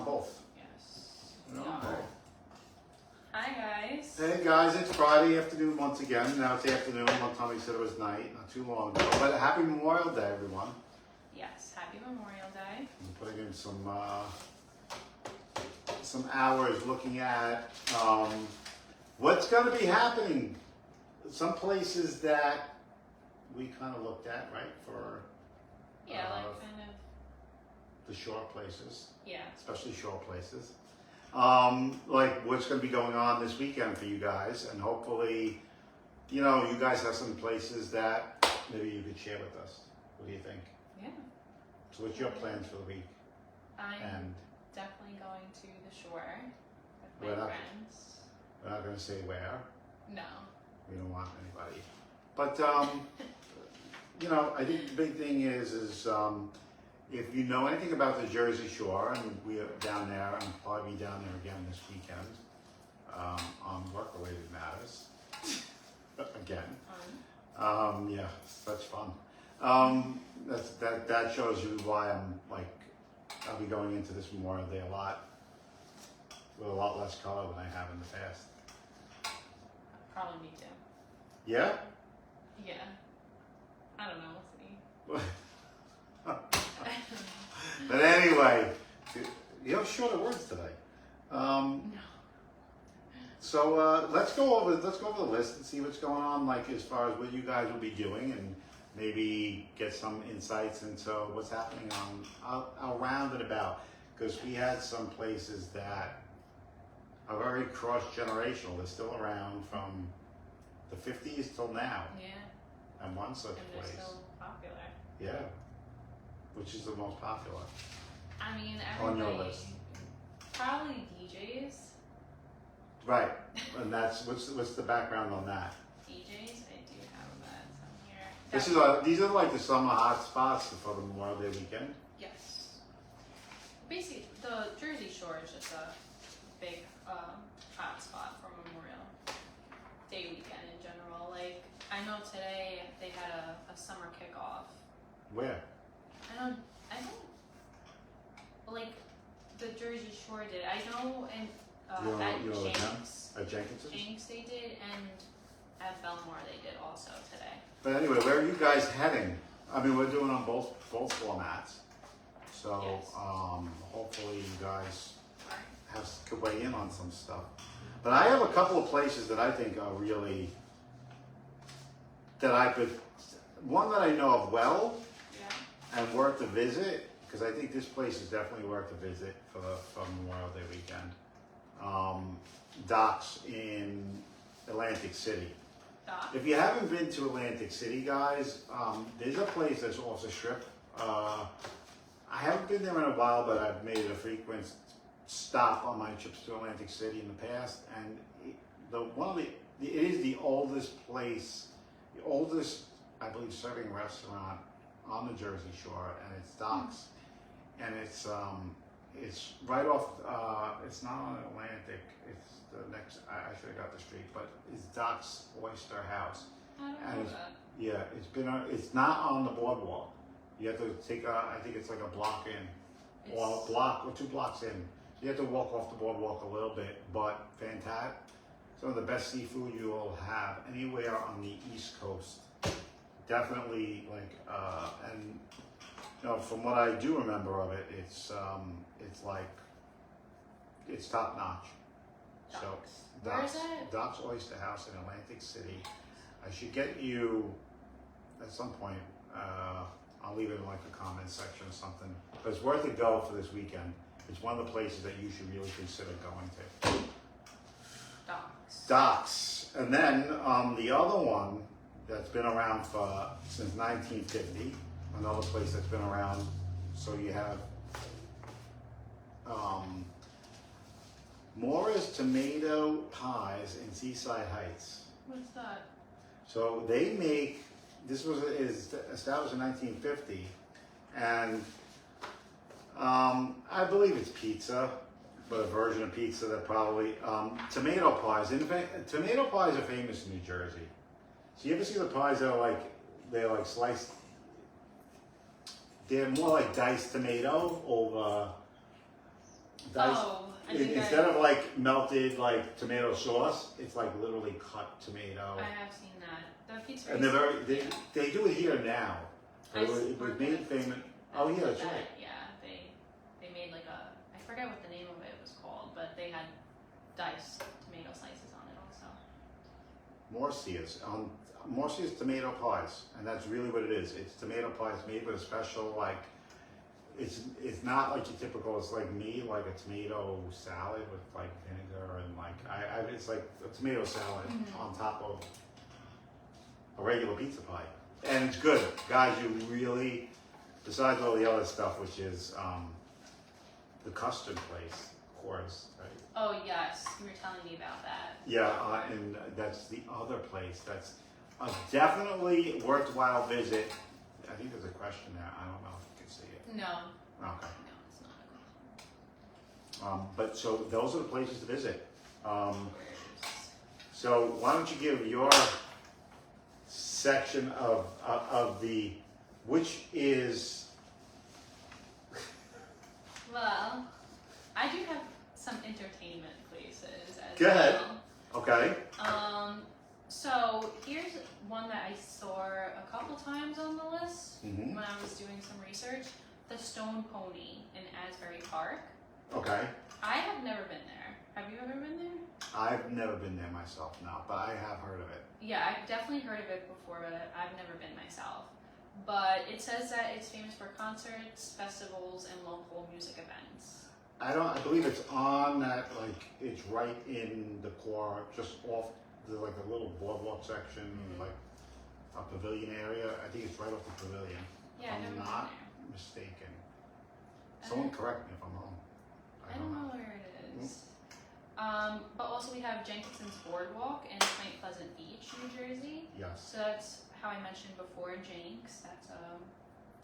on both. Yes. We're on both. Hi guys. Hey guys, it's Friday afternoon once again. Now it's afternoon. One time we said it was night, not too long ago. But happy Memorial Day, everyone. Yes, happy Memorial Day. I'm putting in some hours looking at what's going to be happening. Some places that we kind of looked at, right, for Yeah, like kind of the shore places, yeah. especially shore places. Like what's going to be going on this weekend for you guys, and hopefully, you know, you guys have some places that maybe you could share with us. What do you think? Yeah. So what's your plans for the week? I'm definitely going to the shore with We're my not- friends. We're not going to say where. No. We don't want anybody. But, you know, I think the big thing is if you know anything about the Jersey Shore, and we are down there, and probably be down there again this weekend on work-related matters. Again. Yeah, such fun. That shows you why I'll be going into this Memorial Day with a lot less color than I have in the past. Probably me too. Yeah? Yeah. I don't know. We'll see. But anyway, you have shorter words today. No. So let's go over the list and see what's going on, like as far as what you guys will be doing, and maybe get some insights into what's happening around and about. Because we had some places that are very cross-generational. They're still around from the 50s till now. Yeah. And one such And they're place. still popular. Yeah. Which is the most popular? I mean, On your everybody. list. Probably DJs. Right. And that's what's the background on that? DJs. I do have that somewhere. These are like the summer hot spots for the Memorial Day weekend. Yes. Basically, the Jersey Shore is just a big hot spot for Memorial Day weekend in general. Like, I know today they had a summer kickoff. Where? I don't, like, the Jersey Shore did. I know in at Jenks. At Jenkinson? Jenks they did, and at Belmore they did also today. But anyway, where are you guys heading? I mean, we're doing on both formats. So Yes. hopefully you guys could weigh in on some stuff. But I have a couple of places that I think are really, one that I know of well, Yeah. and worth a visit, because I think this place is definitely worth a visit for Memorial Day weekend. Docks in Atlantic City. Doc? If you haven't been to Atlantic City, guys, there's a place that's off the strip. I haven't been there in a while, but I've made it a frequent stop on my trips to Atlantic City in the past, and it is the oldest place, the oldest, I believe, serving restaurant on the Jersey Shore, and it's docks, and it's right off. It's not on Atlantic. It's the next. I should have got the street, but it's Docks Oyster House. I don't And know it's, that. yeah, it's not on the boardwalk. You have to take I think it's like a block in, or a block or 2 blocks in. You have to walk off the boardwalk a little bit, but fantastic. Some of the best seafood you will have anywhere on the East Coast. Definitely, and you know, from what I do remember of it, it's top notch. Docks. So Where is it? Docks Oyster House in Atlantic City. I should get you at some point. I'll leave it in like a comment section or something. But it's worth a go for this weekend. It's one of the places that you should really consider going to. Docks. Docks, and then the other one that's been around since 1950. Another place that's been around. So you have Mora's Tomato Pies in Seaside Heights. What's that? So they make, is established in 1950, and I believe it's pizza, but a version of pizza that probably, tomato pies. Tomato pies are famous in New Jersey. So you ever see the pies that are they're like sliced, they're more like diced tomato over diced. Oh, I think Instead of like melted like tomato sauce, it's like literally cut tomato. I have seen that. The pizza. And they're they do it here now. It was made famous. Oh yeah, that's right. Yeah, they made like a, I forget what the name of it was called, but they had diced tomato slices on it also. Morsia's tomato pies, and that's really what it is. It's tomato pies made with a special like. It's not like your typical. It's like me, like a tomato salad with like vinegar and like it's like a tomato salad on top of a regular pizza pie, and it's good, guys. You really, besides all the other stuff, which is the custard place, of course, right? Oh yes, you were telling me about that. Yeah, and that's the other place. That's a definitely worthwhile visit. I think there's a question there. I don't know if you can see it. No. Okay. No, it's not. But so those are the places to visit. So why don't you give your section of the, which is. Well, I do have some entertainment places as Go ahead. well. Okay. So here's one that I saw a couple times on the list Mm-hmm. when I was doing some research. The Stone Pony in Asbury Park. Okay. I have never been there. Have you ever been there? I've never been there myself, no, but I have heard of it. Yeah, I've definitely heard of it before, but I've never been myself. But it says that it's famous for concerts, festivals, and local music events. I believe it's on that, like, it's right in the core, just off the, like, a little boardwalk section, like, a pavilion area. I think it's right off the pavilion. Yeah, I've never I'm been not there. mistaken. Someone correct me if I'm wrong. I don't know where it is. But also we have Jenkinson's Boardwalk in Point Pleasant Beach, New Jersey. Yes. So that's how I mentioned before, Jenks. That's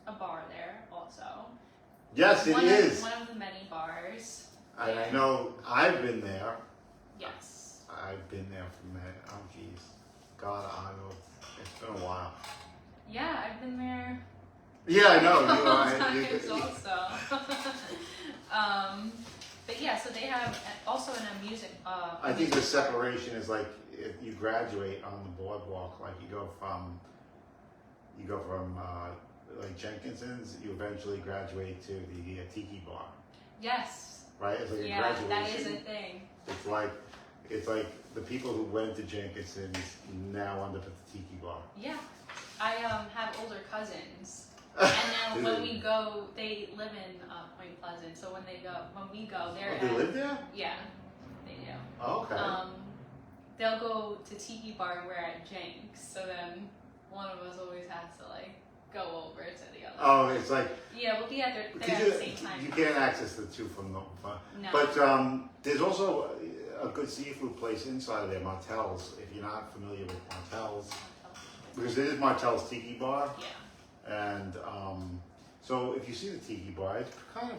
a bar there also. Yes, it is. One of the many bars. And I know I've been there. Yes. I've been there for a minute. Oh, geez. God, it's been a while. Yeah, I've been there. Yeah, I know. Times also. But yeah, so they have also in a music. I think the separation is like if you graduate on the boardwalk, like you go from like Jenkinson's, you eventually graduate to the Tiki bar. Yes. Right? It's like a Yeah, graduation. that is a thing. It's like the people who went to Jenkinson's now end up at the Tiki bar. Yeah, I have older cousins, and then when we go, they live in Point Pleasant. So when we go, They live there? Yeah, they do. Oh, okay. They'll go to Tiki bar and we're at Jenks. So then one of us always has to like go over to the other. Oh, it's like Yeah, we'll be there at the same time. you can't access the two from the. No. But there's also a good seafood place inside of there, Martel's. If you're not familiar with Martel's, because it is Martel's Tiki Bar. Yeah. And so if you see the Tiki Bar, it's kind of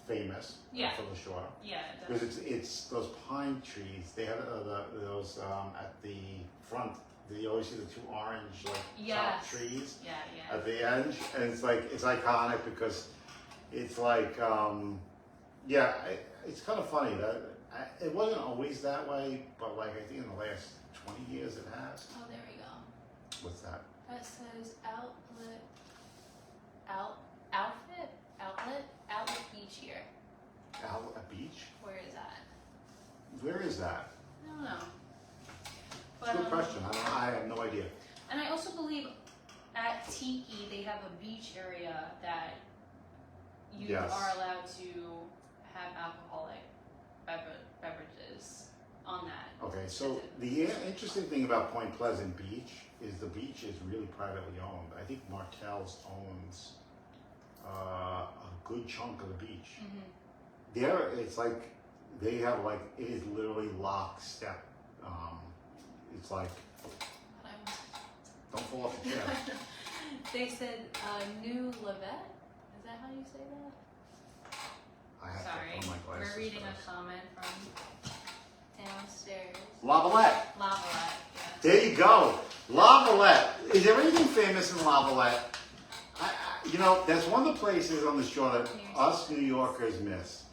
famous for the shore. Yeah. Because it's those pine trees. They have those at the front. You always see the two orange top trees at the end, and it's like it's iconic because it's like it's kind of funny that it wasn't always that way, but like I think in the last 20 years it has. Oh, there we go. What's that? That says outlet beach here. A beach? Where is that? Where is that? I don't know. It's a good question. I have no idea. And I also believe at Tiki they have a beach area that you are allowed to have alcoholic beverages on that. Okay, so the interesting thing about Point Pleasant Beach is the beach is really privately owned. I think Martel's owns a good chunk of the beach. Mm-hmm. There, it's like they have it is literally lockstep. It's like don't fall off the chair. They said New Lavalette. Is that how you say that? I have Sorry, to put my glasses we're reading first. a comment from downstairs. Lavalette. Lavalette, yes. There you go. Lavalette. Is there anything famous in Lavalette? That's one of the places on the shore that us New Yorkers miss.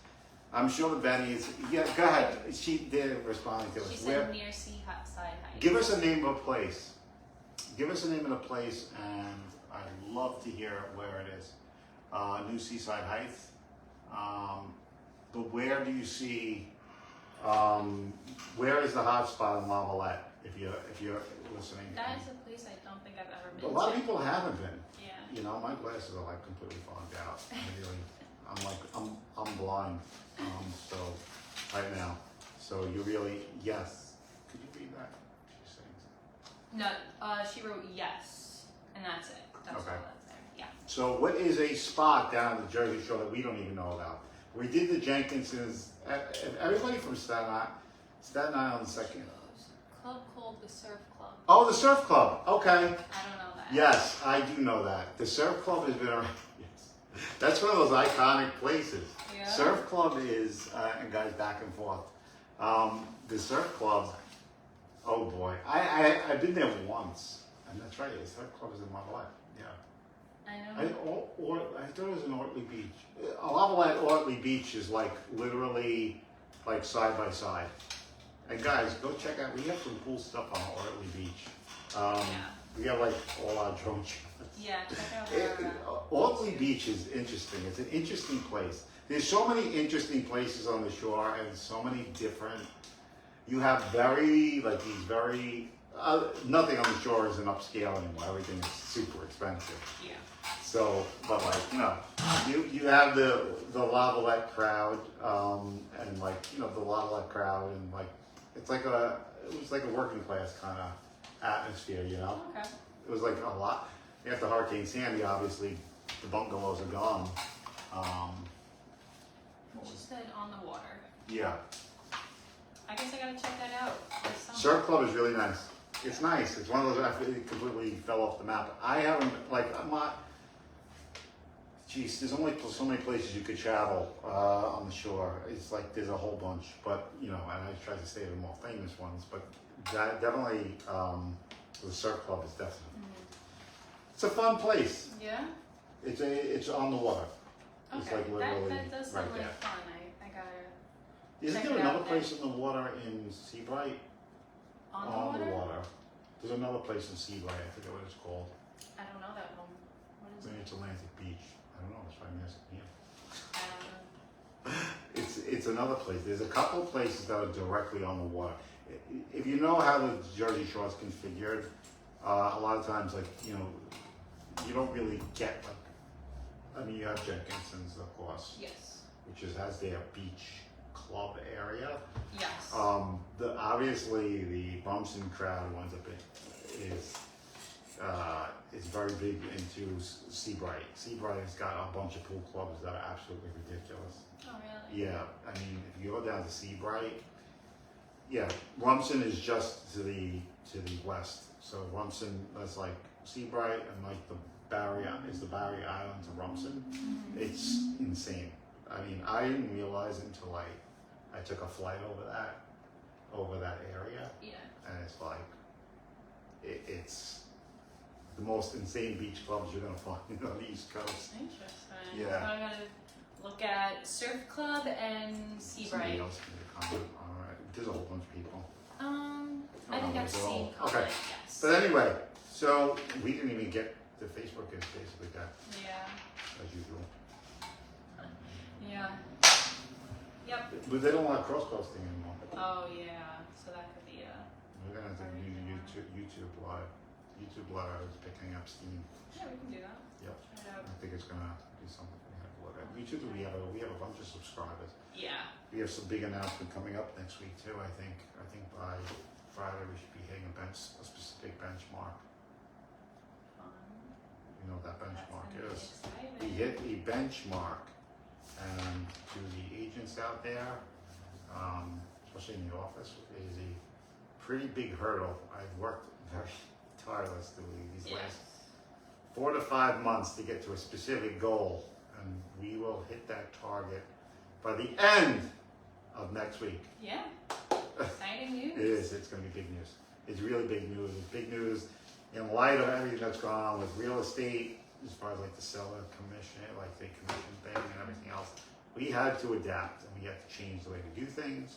I'm sure that Benny is. Yeah, go ahead. They're responding to us. She said near Seaside Heights. Give us a name of a place. Give us a name of the place, and I'd love to hear where it is. New Seaside Heights. But where do you see? Where is the hot spot in Lavalette? If you're listening. That is a place I don't think I've ever been A to. lot of people haven't been. Yeah. You know, my glasses are like completely fogged out. I'm blind. So right now. So you really yes. Could you read that? She's saying. No, she wrote yes, and that's it. That's Okay. all that's there. Yeah. So what is a spot down at the Jersey Shore that we don't even know about? We did the Jenkinsons. Everybody from Staten Island second. Club called the Surf Club. Oh, the Surf Club. Okay. I don't know that. Yes, I do know that. The Surf Club has been around. Yes. That's one of those iconic places. Yeah. Surf Club is, and guys back and forth. The Surf Club, oh boy. I've been there once. And that's right, the Surf Club is in Lavalette. Yeah. I know. I thought it was in Ortley Beach. Lavalette, Ortley Beach is like literally like side by side. And guys, go check out, we have some cool stuff on Ortley Beach. Yeah. We have like all our drone shots. Yeah, check out where. Ortley Beach is interesting. It's an interesting place. There's so many interesting places on the shore and so many different. You have very nothing on the shore is an upscale anymore. Everything is super expensive. Yeah. So, but like you have the Lavalette crowd and like the Lavalette crowd and like it was like a working class kind of atmosphere. Okay. It was like a lot. After Hurricane Sandy, obviously, the bungalows are gone. She said on the water. Yeah. I guess I gotta check that out. Surf Club is really nice. It's nice. It's one of those it completely fell off the map. I haven't, I'm not, geez, there's only so many places you could travel on the shore. It's like there's a whole bunch, but, and I try to stay at the more famous ones, but definitely the Surf Club is definitely. It's a fun place. Yeah? It's on the water. Okay. It's like literally that does sound right like there. fun. I gotta Isn't check there it another out place in the water in Seabright? on the water. There's another place in Seabright. I forget what it's called. I don't know that one. What is Maybe it? it's Atlantic Beach. I don't know. That's why I'm asking you. I don't know. It's another place. There's a couple places that are directly on the water. If you know how the Jersey Shore is configured, a lot of times, you don't really get you have Jenkinson's, of course, Yes. which has their beach club area. Yes. Obviously the Bumson crowd winds up is very big into Seabright. Seabright has got a bunch of pool clubs that are absolutely ridiculous. Oh really? Yeah, I mean, if you go down to Seabright, yeah, Rumson is just to the west. So Rumson, that's like Seabright, and like the Barry Island to Rumson. Mm-hmm. It's insane. I mean, I didn't realize it until I took a flight over that area, Yeah. and it's like it's the most insane beach clubs you're gonna find on the East Coast. Interesting. Yeah. So I gotta look at Surf Club and Somebody Seabright. else can comment. All right, there's a whole bunch of people. I think I've they're all- seen comment, okay. yes. But anyway, so we didn't even get the Facebook is basically that Yeah. as usual. Yeah. Yep. But they don't want cross posting anymore. Oh yeah. So that could be We're gonna have to use YouTube Live. YouTube Live is picking up steam. yeah, we can do that. Yep. Try it out. I think it's gonna be something we have to look at. YouTube, we have a bunch of subscribers. Yeah. We have some big announcement coming up next week too. I think by Friday we should be hitting a specific benchmark. Fun. You know what that That's benchmark gonna be is. exciting. We hit a benchmark, and to the agents out there, especially in the office, it is a pretty big hurdle. I've worked very tirelessly these Yes. last 4 to 5 months to get to a specific goal, and we will hit that target by the end of next week. Yeah. Exciting news. It is. It's going to be big news. It's really big news. It's big news in light of everything that's gone on with real estate, as far as like the seller commission, like the commission thing and everything else. we had to adapt and we had to change the way we do things,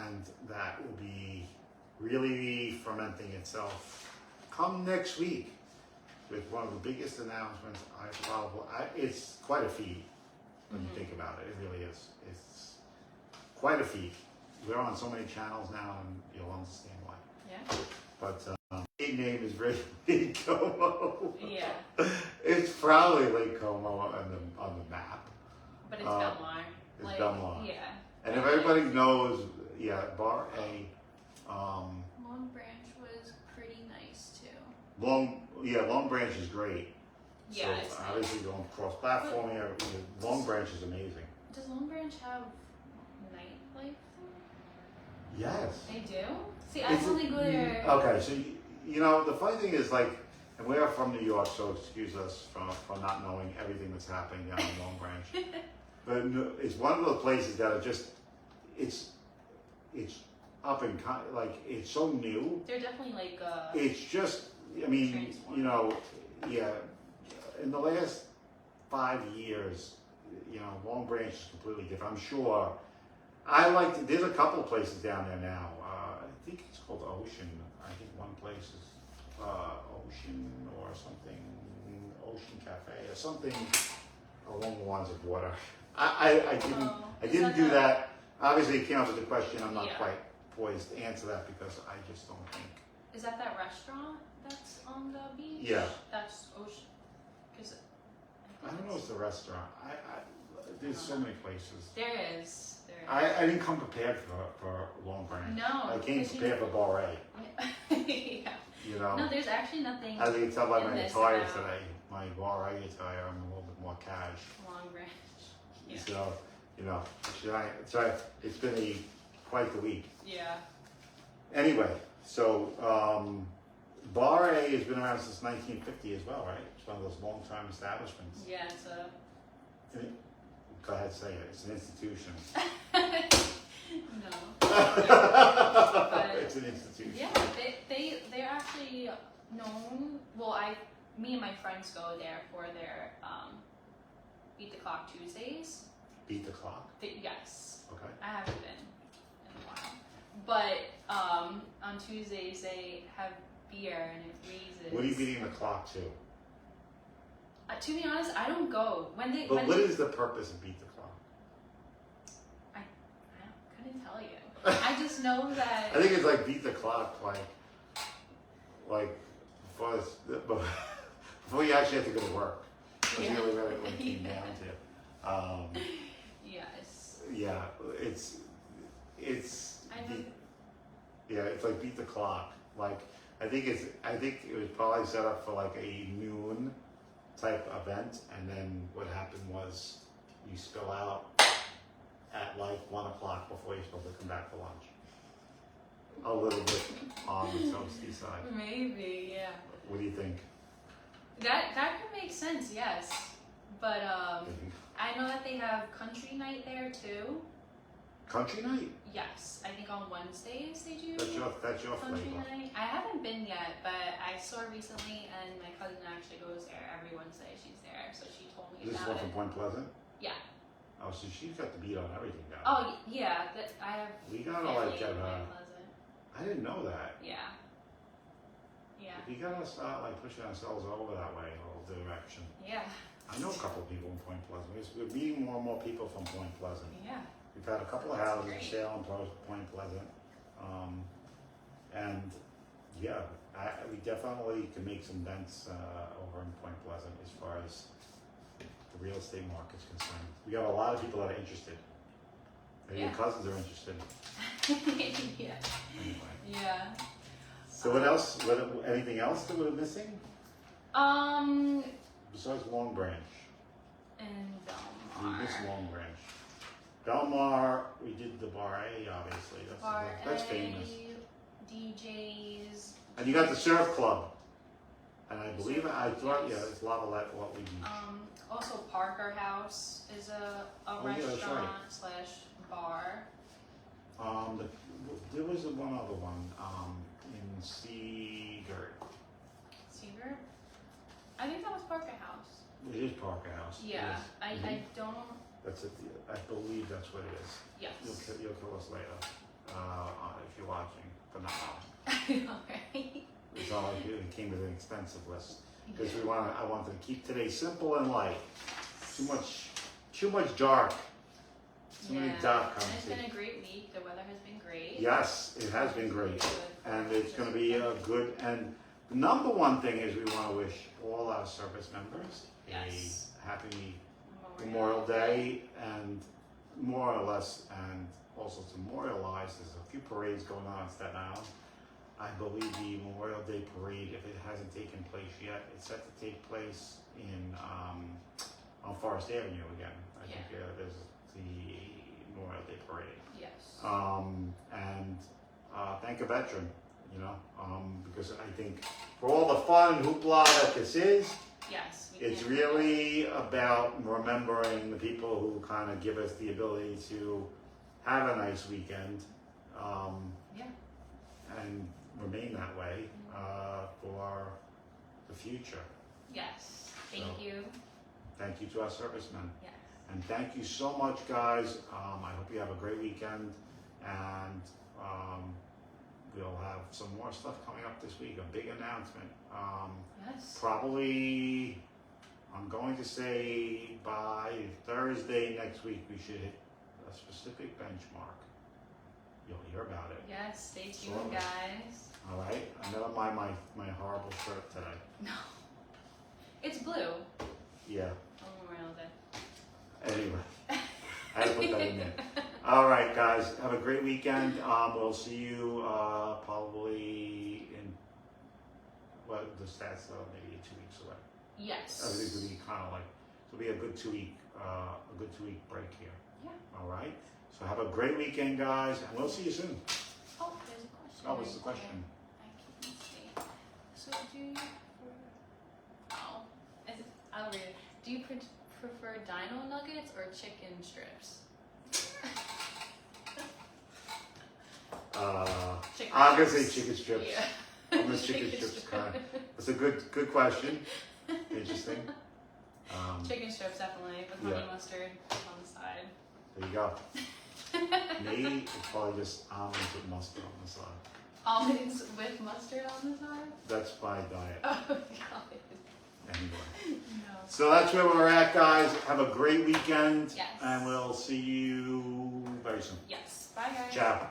and that will be really fermenting itself come next week with one of the biggest announcements it's quite a feat when you think about it. It really is. It's quite a feat. We're on so many channels now, and you'll understand why. Yeah. But the name is really Lake Como. Yeah. It's probably Lake Como on the map. But it's Belmar. It's Belmar. Yeah. And if everybody knows, Bar A. Long Branch was pretty nice too. Long Branch is great. Yeah, so it's obviously nice. going cross platform here, Long Branch is amazing. Does Long Branch have nightlife? Yes. They do? See, I only go there. Okay, so the funny thing is, like, and we are from New York, so excuse us for not knowing everything that's happening down in Long Branch. But it's one of those places that are just, it's up and it's so new. They're definitely like. It's just, I mean, in the last 5 years, Long Branch is completely different. I'm sure. There's a couple of places down there now. I think it's called Ocean. I think one place is Ocean or something, Ocean Cafe or something along the lines of water. I didn't do that. Obviously, it came up with the question. I'm not quite poised to answer that because I just don't think. Is that restaurant that's on the beach? Yeah. That's Ocean. Because I don't know if it's a restaurant. There's so many places. There is. I didn't come prepared for Long Branch. No. I came prepared for Bar A. Yeah. No, there's actually nothing. As you can tell by my attire about today, my Bar A attire, I'm a little bit more cash. Long Branch. Yeah. So, it's been quite the week. Yeah. Anyway, so Bar A has been around since 1950 as well, right? It's one of those long-time establishments. Yeah, it's a. Go ahead, say it. It's an institution. No. It's an institution. Yeah, they're actually known. Well, me and my friends go there for their Beat the Clock Tuesdays. Beat the clock. Yes. Okay. I haven't been in a while, but on Tuesdays they have beer and it freezes. What are you beating the clock to? To be honest, I don't go when they. But what is the purpose of Beat the Clock? I couldn't tell you. I just know that. I think it's like Beat the Clock, before you actually have to go to work. That's really what it came down to. Yes. Yeah, it's. It's like Beat the Clock. I think it was probably set up for like a noon type event, and then what happened was you spill out at like 1 o'clock before you're supposed to come back for lunch. A little bit on the toasty side. Maybe, yeah. What do you think? That could make sense, yes. But I know that they have country night there too. Country night? Yes, I think on Wednesdays they do. That's your country flavor. night. I haven't been yet, but I saw it recently, and my cousin actually goes there every Wednesday. She's there, so she told me Is this about one from it. Point Pleasant? Yeah. Oh, so she's got the beat on everything down. Oh yeah, I have. We gotta family get in her. Point Pleasant. I didn't know that. Yeah. Yeah. We gotta start pushing ourselves over that way, a little direction. Yeah. I know a couple of people in Point Pleasant. We're meeting more and more people from Point Pleasant. Yeah. We've had a couple of That's houses in great. Salem, Point Pleasant, and we definitely can make some dents over in Point Pleasant as far as the real estate market is concerned. We got a lot of people that are interested. Maybe your cousins are interested. Yeah. Anyway. Yeah. So what else? Anything else that we're missing besides Long Branch? And We missed Long Branch. Belmar, we did the Bar A, obviously. That's famous. DJs. And you got the Surf Club. And I believe, it's Lavalette, what we beach. Also Parker House is a yeah, that's restaurant right. / bar. There was one other one in Seagurt. I think that was Parker House. It is Parker House. Yeah, It is. I don't That's it. I believe that's what it is. Yes. You'll kill us later if you're watching, but not now. Okay. It's not like it came with an extensive list because I wanted to keep today simple and light. Too much dark. Too many dark And it's content. been a great week. The weather has been great. Yes, it has been great, Good. and it's going to be a good. And the number one thing is we want to wish all our service members Yes. a happy Memorial Day, and more or less, and also to memorialize. There's a few parades going on in Staten Island. I believe the Memorial Day parade, if it hasn't taken place yet, it's set to take place in on Forest Avenue again. I think there's the Memorial Day parade. Yes. And thank a veteran, because I think for all the fun and hoopla that this is, Yes. it's really about remembering the people who kind of give us the ability to have a nice weekend, and remain that way for the future. Yes. Thank So, you. Thank you to our servicemen. Yes. And thank you so much, guys. I hope you have a great weekend, and we'll have some more stuff coming up this week. A big announcement. Yes. Probably, I'm going to say by Thursday next week, we should hit a specific benchmark. You'll hear about it. Yes. Stay tuned, Shortly. guys. All right. And never mind my horrible shirt today. No. It's blue. Yeah. On Memorial Day. Anyway, I had to put that in there. All right, guys. Have a great weekend. We'll see you probably in the stats maybe 2 weeks away. Yes. Everything's gonna be kind of like it'll be a good 2 week break here. Yeah. All right. So have a great weekend, guys, and we'll see you soon. Oh, there's a question. Oh, what's the question? I can't see. So do you I'll read it. Do you prefer dino nuggets or chicken strips? Chicken I'm gonna say strips. chicken strips. Yeah. I'm a chicken strips kind. It's a good question. Interesting. Chicken strips definitely with honey mustard on the side. There you go. Me, it's probably just almonds with mustard on the side. Almonds with mustard on the side? That's my diet. Oh, got it. Anyway. No. So that's where we're at, guys. Have a great weekend. Yes. And we'll see you very soon. Yes. Bye, guys. Ciao.